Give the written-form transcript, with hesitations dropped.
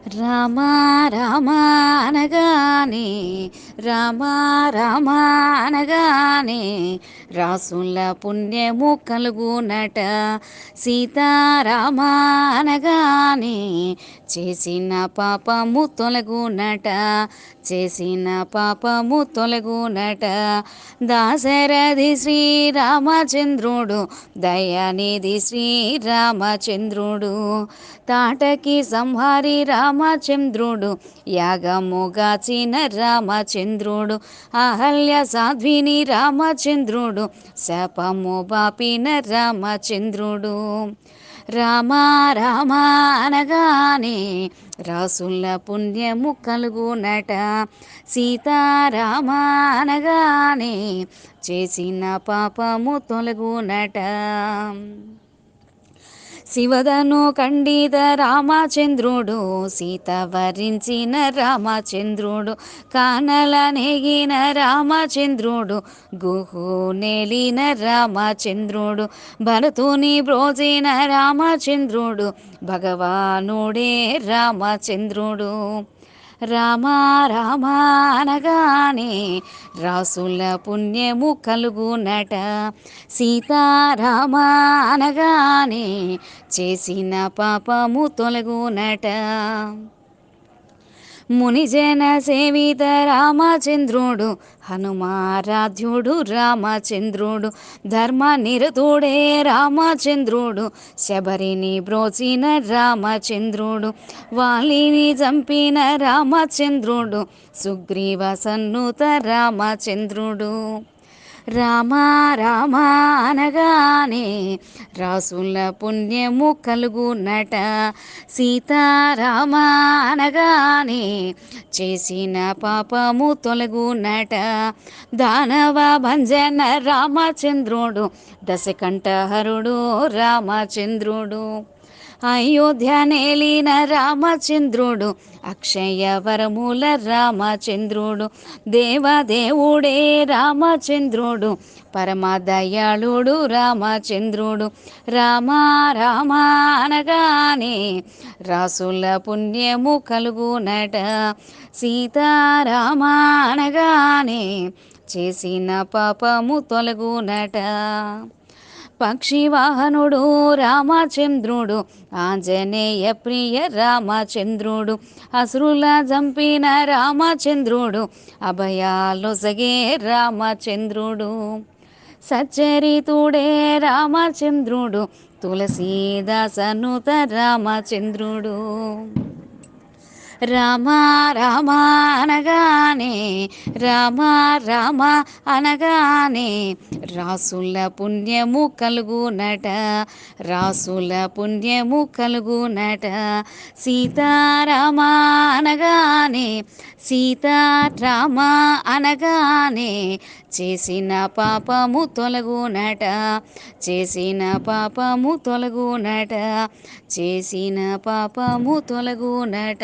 రామ రామ అనగానే రామ రామ అనగానే రాసుల పుణ్యము కలుగునట. సీతారామ అనగానే చేసిన పాపము తొలగునట. చేసిన పాపము తొలగునట. దాశరథి శ్రీరామచంద్రుడు దయానిధి శ్రీరామచంద్రుడు తాటకి సంహారి రామచంద్రుడు యాగముగాచిన రామచంద్రుడు అహల్య సాధ్విని రామచంద్రుడు శాపము బాపిన రామచంద్రుడు. రామ రామ అనగానే రాసుల పుణ్యము కలుగునట. సీతారామ అనగానే చేసిన పాపము తొలగునట. శివదను ఖండిత రామచంద్రుడు సీత వరించిన రామచంద్రుడు కానల నెగిన రామచంద్రుడు గుహు నేలిన రామచంద్రుడు భరతుని బ్రోచిన రామచంద్రుడు భగవానుడే రామచంద్రుడు. రామ రామ అనగానే రాసుల పుణ్యము కలుగునట. సీతారామ అనగానే చేసిన పాపము తొలగునట. మునిజన సేవిత రామచంద్రుడు హనుమారాధ్యుడు రామచంద్రుడు ధర్మ నిరతుడే రామచంద్రుడు శబరిని బ్రోచిన రామచంద్రుడు వాలిని చంపిన రామచంద్రుడు సుగ్రీవ సన్నుత రామచంద్రుడు. రామ రామ అనగానే రాసుల పుణ్యము కలుగునట. సీతారామ అనగానే చేసిన పాపము తొలగునట. దానవ భంజన రామచంద్రుడు దశకంఠహరుడు రామచంద్రుడు అయోధ్య నేలిన రామచంద్రుడు అక్షయ వరముల రామచంద్రుడు దేవదేవుడే రామచంద్రుడు పరమదయాళుడు రామచంద్రుడు. రామ రామ అనగానే రాసుల పుణ్యము కలుగునట. సీతారామ అనగానే చేసిన పాపము తొలగునట. పక్షివాహనుడు రామచంద్రుడు ఆంజనేయ ప్రియ రామచంద్రుడు అసురుల చంపిన రామచంద్రుడు అభయాలొసగే రామచంద్రుడు. సచ్చరితుడే రామచంద్రుడు తులసీదాసనుత రామచంద్రుడు. రామ రామ అనగానే రామ రామ అనగానే రాసుల పుణ్యము కలుగునట. రాసుల పుణ్యము కలుగునట. సీతారామ అనగానే సీతారామ అనగానే చేసిన పాపము తొలగునట. చేసిన పాపము తొలగునట. చేసిన పాపము తొలగునట.